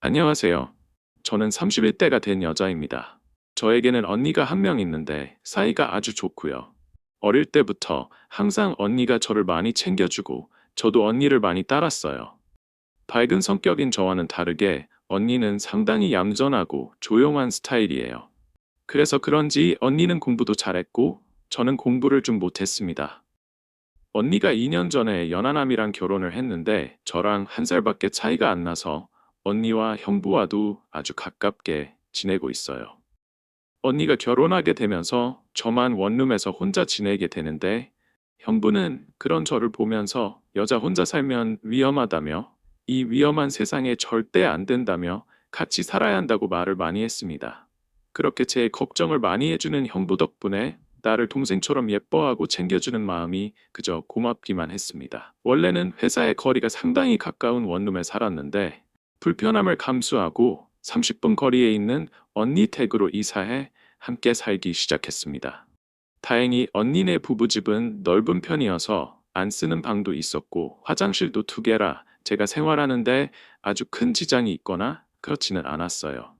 안녕하세요. 저는 31대가 된 여자입니다. 저에게는 언니가 한 명 있는데 사이가 아주 좋고요. 어릴 때부터 항상 언니가 저를 많이 챙겨주고 저도 언니를 많이 따랐어요. 밝은 성격인 저와는 다르게 언니는 상당히 얌전하고 조용한 스타일이에요. 그래서 그런지 언니는 공부도 잘했고 저는 공부를 좀 못했습니다. 언니가 2년 전에 연하남이랑 결혼을 했는데 저랑 한 살밖에 차이가 안 나서 언니와 형부와도 아주 가깝게 지내고 있어요. 언니가 결혼하게 되면서 저만 원룸에서 혼자 지내게 되는데 형부는 그런 저를 보면서 여자 혼자 살면 위험하다며 이 위험한 세상에 절대 안 된다며 같이 살아야 한다고 말을 많이 했습니다. 그렇게 제 걱정을 많이 해주는 형부 덕분에 나를 동생처럼 예뻐하고 챙겨주는 마음이 그저 고맙기만 했습니다. 원래는 회사의 거리가 상당히 가까운 원룸에 살았는데 불편함을 감수하고 30분 거리에 있는 언니 댁으로 이사해 함께 살기 시작했습니다. 다행히 언니네 부부집은 넓은 편이어서 안 쓰는 방도 있었고 화장실도 2개라 제가 생활하는데 아주 큰 지장이 있거나 그렇지는 않았어요.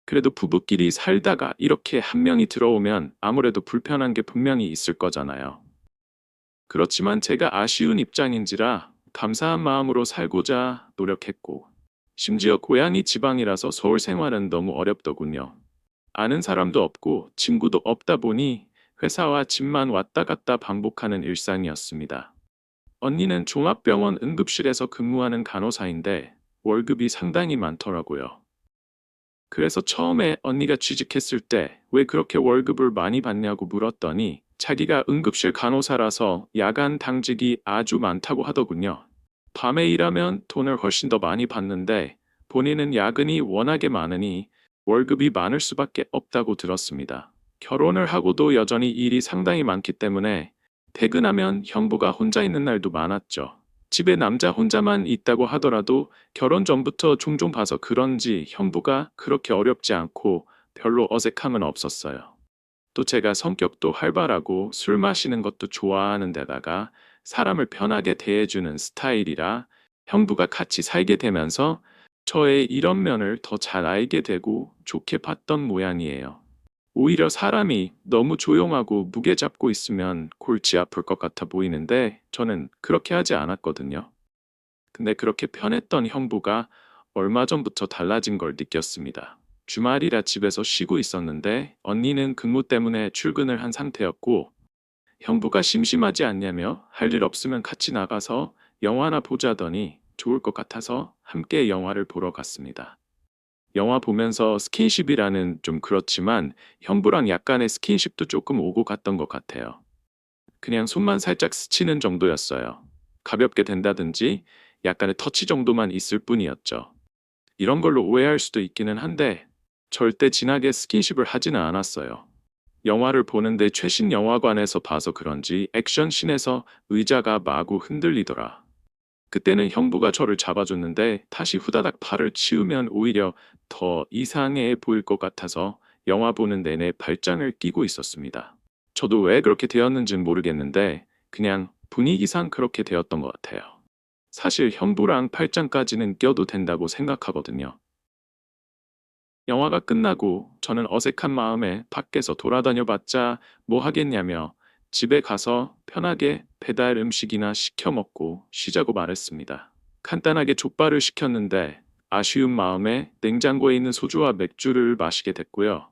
그래도 부부끼리 살다가 이렇게 한 명이 들어오면 아무래도 불편한 게 분명히 있을 거잖아요. 그렇지만 제가 아쉬운 입장인지라 감사한 마음으로 살고자 노력했고, 심지어 고향이 지방이라서 서울 생활은 너무 어렵더군요. 아는 사람도 없고 친구도 없다 보니 회사와 집만 왔다 갔다 반복하는 일상이었습니다. 언니는 종합병원 응급실에서 근무하는 간호사인데 월급이 상당히 많더라고요. 그래서 처음에 언니가 취직했을 때 왜 그렇게 월급을 많이 받냐고 물었더니 자기가 응급실 간호사라서 야간 당직이 아주 많다고 하더군요. 밤에 일하면 돈을 훨씬 더 많이 받는데 본인은 야근이 워낙에 많으니 월급이 많을 수밖에 없다고 들었습니다. 결혼을 하고도 여전히 일이 상당히 많기 때문에 퇴근하면 형부가 혼자 있는 날도 많았죠. 집에 남자 혼자만 있다고 하더라도 결혼 전부터 종종 봐서 그런지 형부가 그렇게 어렵지 않고 별로 어색함은 없었어요. 또 제가 성격도 활발하고 술 마시는 것도 좋아하는 데다가 사람을 편하게 대해주는 스타일이라 형부가 같이 살게 되면서 저의 이런 면을 더 잘 알게 되고 좋게 봤던 모양이에요. 오히려 사람이 너무 조용하고 무게 잡고 있으면 골치 아플 것 같아 보이는데 저는 그렇게 하지 않았거든요. 근데 그렇게 편했던 형부가 얼마 전부터 달라진 걸 느꼈습니다. 주말이라 집에서 쉬고 있었는데 언니는 근무 때문에 출근을 한 상태였고 형부가 심심하지 않냐며 할 일 없으면 같이 나가서 영화나 보자더니 좋을 것 같아서 함께 영화를 보러 갔습니다. 영화 보면서 스킨십이라는 좀 그렇지만 형부랑 약간의 스킨십도 조금 오고 갔던 것 같아요. 그냥 손만 살짝 스치는 정도였어요. 가볍게 된다든지 약간의 터치 정도만 있을 뿐이었죠. 이런 걸로 오해할 수도 있기는 한데 절대 진하게 스킨십을 하지는 않았어요. 영화를 보는데 최신 영화관에서 봐서 그런지 액션씬에서 의자가 마구 흔들리더라. 그때는 형부가 저를 잡아줬는데 다시 후다닥 팔을 치우면 오히려 더 이상해 보일 것 같아서 영화 보는 내내 발장을 끼고 있었습니다. 저도 왜 그렇게 되었는지는 모르겠는데 그냥 분위기상 그렇게 되었던 것 같아요. 사실 형부랑 팔짱까지는 껴도 된다고 생각하거든요. 영화가 끝나고 저는 어색한 마음에 밖에서 돌아다녀 봤자 뭐 하겠냐며 집에 가서 편하게 배달 음식이나 시켜 먹고 쉬자고 말했습니다. 간단하게 족발을 시켰는데 아쉬운 마음에 냉장고에 있는 소주와 맥주를 마시게 됐고요.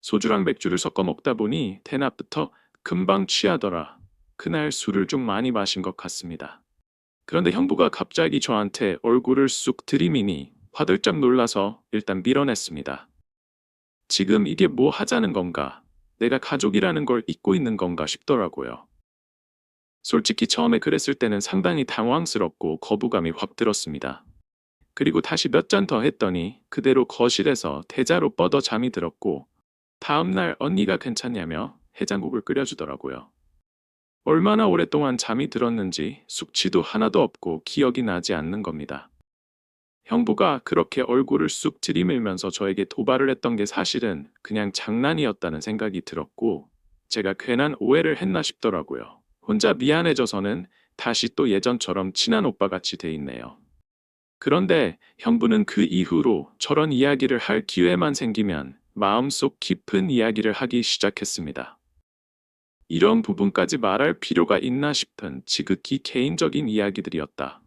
소주랑 맥주를 섞어 먹다 보니 대낮부터 금방 취하더라. 그날 술을 좀 많이 마신 것 같습니다. 그런데 형부가 갑자기 저한테 얼굴을 쑥 들이미니 화들짝 놀라서 일단 밀어냈습니다. 지금 이게 뭐 하자는 건가? 내가 가족이라는 걸 잊고 있는 건가 싶더라고요. 솔직히 처음에 그랬을 때는 상당히 당황스럽고 거부감이 확 들었습니다. 그리고 다시 몇 잔 더 했더니 그대로 거실에서 대자로 뻗어 잠이 들었고 다음날 언니가 괜찮냐며 해장국을 끓여주더라고요. 얼마나 오랫동안 잠이 들었는지 숙취도 하나도 없고 기억이 나지 않는 겁니다. 형부가 그렇게 얼굴을 쑥 들이밀면서 저에게 도발을 했던 게 사실은 그냥 장난이었다는 생각이 들었고 제가 괜한 오해를 했나 싶더라고요. 혼자 미안해져서는 다시 또 예전처럼 친한 오빠같이 돼 있네요. 그런데 형부는 그 이후로 저런 이야기를 할 기회만 생기면 마음속 깊은 이야기를 하기 시작했습니다. 이런 부분까지 말할 필요가 있나 싶은 지극히 개인적인 이야기들이었다.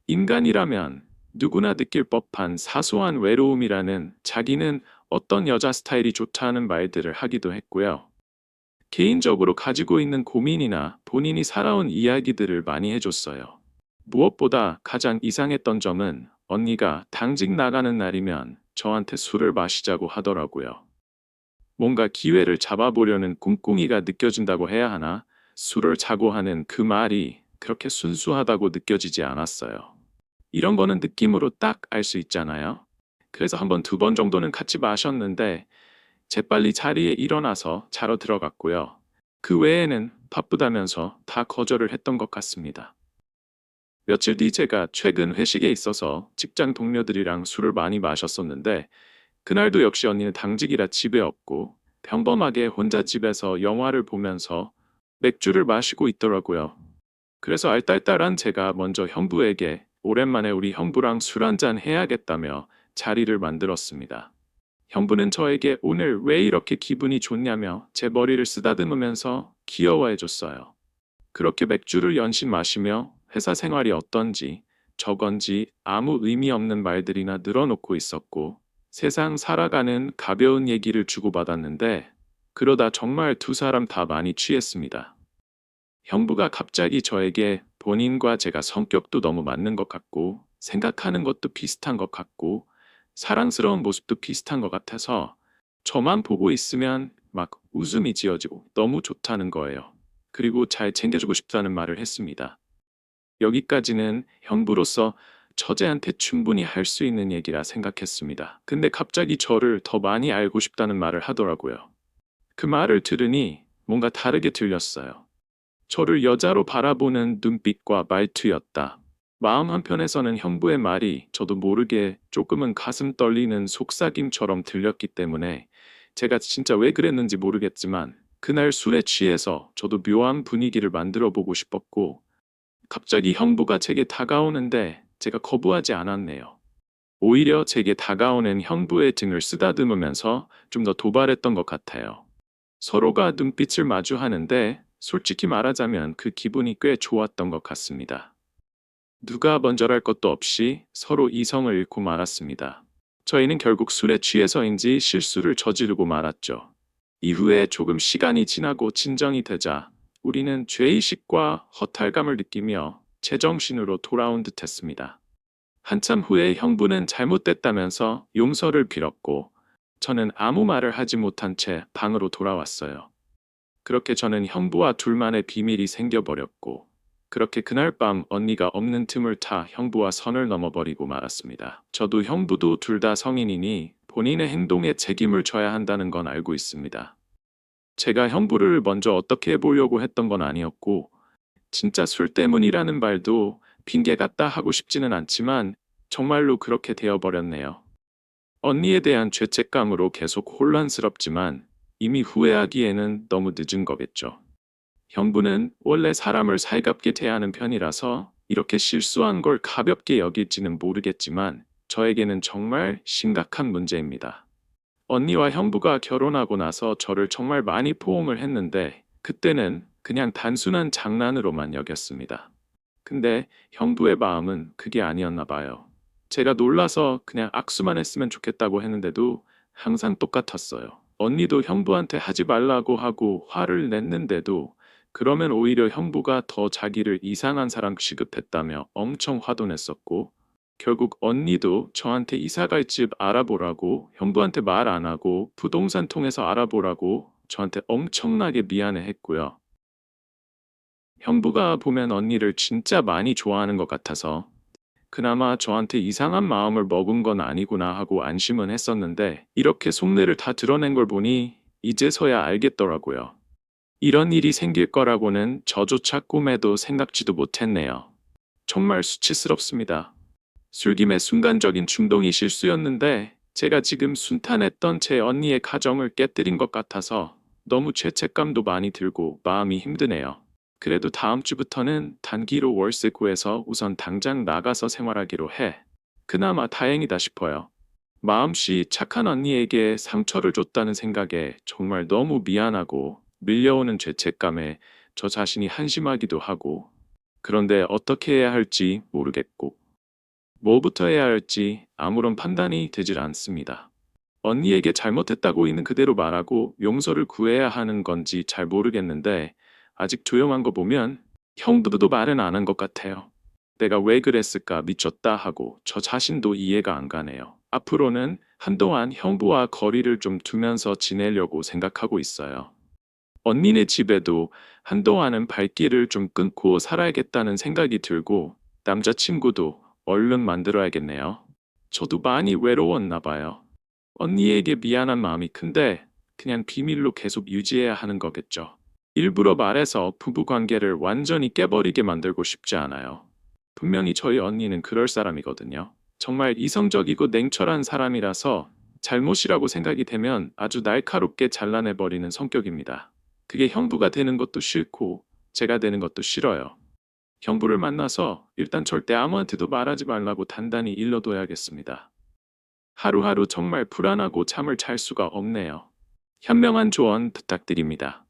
인간이라면 누구나 느낄 법한 사소한 외로움이라는 자기는 어떤 여자 스타일이 좋다는 말들을 하기도 했고요. 개인적으로 가지고 있는 고민이나 본인이 살아온 이야기들을 많이 해줬어요. 무엇보다 가장 이상했던 점은 언니가 당직 나가는 날이면 저한테 술을 마시자고 하더라고요. 뭔가 기회를 잡아보려는 꿍꿍이가 느껴진다고 해야 하나? 술을 자고 하는 그 말이 그렇게 순수하다고 느껴지지 않았어요. 이런 거는 느낌으로 딱 알 수 있잖아요. 그래서 한 번, 두 번 정도는 같이 마셨는데 재빨리 자리에 일어나서 자러 들어갔고요. 그 외에는 바쁘다면서 다 거절을 했던 것 같습니다. 며칠 뒤 제가 최근 회식에 있어서 직장 동료들이랑 술을 많이 마셨었는데 그날도 역시 언니는 당직이라 집에 없고 평범하게 혼자 집에서 영화를 보면서 맥주를 마시고 있더라고요. 그래서 알딸딸한 제가 먼저 형부에게 오랜만에 우리 형부랑 술 한잔 해야겠다며 자리를 만들었습니다. 형부는 저에게 오늘 왜 이렇게 기분이 좋냐며 제 머리를 쓰다듬으면서 귀여워해줬어요. 그렇게 맥주를 연신 마시며 회사 생활이 어떤지 저건지 아무 의미 없는 말들이나 늘어놓고 있었고 세상 살아가는 가벼운 얘기를 주고받았는데 그러다 정말 두 사람 다 많이 취했습니다. 형부가 갑자기 저에게 본인과 제가 성격도 너무 맞는 것 같고 생각하는 것도 비슷한 것 같고 사랑스러운 모습도 비슷한 것 같아서 저만 보고 있으면 막 웃음이 지어지고 너무 좋다는 거예요. 그리고 잘 챙겨주고 싶다는 말을 했습니다. 여기까지는 형부로서 처제한테 충분히 할 수 있는 얘기라 생각했습니다. 근데 갑자기 저를 더 많이 알고 싶다는 말을 하더라고요. 그 말을 들으니 뭔가 다르게 들렸어요. 저를 여자로 바라보는 눈빛과 말투였다. 마음 한편에서는 형부의 말이 저도 모르게 조금은 가슴 떨리는 속삭임처럼 들렸기 때문에 제가 진짜 왜 그랬는지 모르겠지만 그날 술에 취해서 저도 묘한 분위기를 만들어 보고 싶었고 갑자기 형부가 제게 다가오는데 제가 거부하지 않았네요. 오히려 제게 다가오는 형부의 등을 쓰다듬으면서 좀 더 도발했던 것 같아요. 서로가 눈빛을 마주하는데 솔직히 말하자면 그 기분이 꽤 좋았던 것 같습니다. 누가 먼저랄 것도 없이 서로 이성을 잃고 말았습니다. 저희는 결국 술에 취해서인지 실수를 저지르고 말았죠. 이후에 조금 시간이 지나고 진정이 되자 우리는 죄의식과 허탈감을 느끼며 제정신으로 돌아온 듯 했습니다. 한참 후에 형부는 잘못됐다면서 용서를 빌었고 저는 아무 말을 하지 못한 채 방으로 돌아왔어요. 그렇게 저는 형부와 둘만의 비밀이 생겨버렸고 그렇게 그날 밤 언니가 없는 틈을 타 형부와 선을 넘어버리고 말았습니다. 저도 형부도 둘 다 성인이니 본인의 행동에 책임을 져야 한다는 건 알고 있습니다. 제가 형부를 먼저 어떻게 해보려고 했던 건 아니었고 진짜 술 때문이라는 말도 핑계 같다 하고 싶지는 않지만 정말로 그렇게 되어버렸네요. 언니에 대한 죄책감으로 계속 혼란스럽지만 이미 후회하기에는 너무 늦은 거겠죠. 형부는 원래 사람을 살갑게 대하는 편이라서 이렇게 실수한 걸 가볍게 여길지는 모르겠지만 저에게는 정말 심각한 문제입니다. 언니와 형부가 결혼하고 나서 저를 정말 많이 포옹을 했는데 그때는 그냥 단순한 장난으로만 여겼습니다. 근데 형부의 마음은 그게 아니었나 봐요. 제가 놀라서 그냥 악수만 했으면 좋겠다고 했는데도 항상 똑같았어요. 언니도 형부한테 하지 말라고 하고 화를 냈는데도 그러면 오히려 형부가 더 자기를 이상한 사람 취급했다며 엄청 화도 냈었고 결국 언니도 저한테 이사갈 집 알아보라고 형부한테 말 안 하고 부동산 통해서 알아보라고 저한테 엄청나게 미안해 했고요. 형부가 보면 언니를 진짜 많이 좋아하는 것 같아서 그나마 저한테 이상한 마음을 먹은 건 아니구나 하고 안심은 했었는데 이렇게 속내를 다 드러낸 걸 보니 이제서야 알겠더라고요. 이런 일이 생길 거라고는 저조차 꿈에도 생각지도 못했네요. 정말 수치스럽습니다. 술김에 순간적인 충동이 실수였는데 제가 지금 순탄했던 제 언니의 가정을 깨뜨린 것 같아서 너무 죄책감도 많이 들고 마음이 힘드네요. 그래도 다음 주부터는 단기로 월세 구해서 우선 당장 나가서 생활하기로 해. 그나마 다행이다 싶어요. 마음씨 착한 언니에게 상처를 줬다는 생각에 정말 너무 미안하고 밀려오는 죄책감에 저 자신이 한심하기도 하고 그런데 어떻게 해야 할지 모르겠고 뭐부터 해야 할지 아무런 판단이 되질 않습니다. 언니에게 잘못했다고 있는 그대로 말하고 용서를 구해야 하는 건지 잘 모르겠는데 아직 조용한 거 보면 형부도 말은 안 한 것 같아요. 내가 왜 그랬을까 미쳤다 하고 저 자신도 이해가 안 가네요. 앞으로는 한동안 형부와 거리를 좀 두면서 지내려고 생각하고 있어요. 언니네 집에도 한동안은 발길을 좀 끊고 살아야겠다는 생각이 들고 남자친구도 얼른 만들어야겠네요. 저도 많이 외로웠나 봐요. 언니에게 미안한 마음이 큰데 그냥 비밀로 계속 유지해야 하는 거겠죠. 일부러 말해서 부부 관계를 완전히 깨버리게 만들고 싶지 않아요. 분명히 저희 언니는 그럴 사람이거든요. 정말 이성적이고 냉철한 사람이라서 잘못이라고 생각이 되면 아주 날카롭게 잘라내버리는 성격입니다. 그게 형부가 되는 것도 싫고 제가 되는 것도 싫어요. 형부를 만나서 일단 절대 아무한테도 말하지 말라고 단단히 일러둬야겠습니다. 하루하루 정말 불안하고 잠을 잘 수가 없네요. 현명한 조언 부탁드립니다.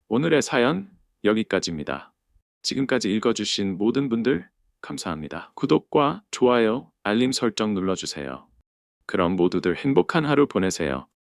오늘의 사연 여기까지입니다. 지금까지 읽어주신 모든 분들 감사합니다. 구독과 좋아요, 알림 설정 눌러주세요. 그럼 모두들 행복한 하루 보내세요.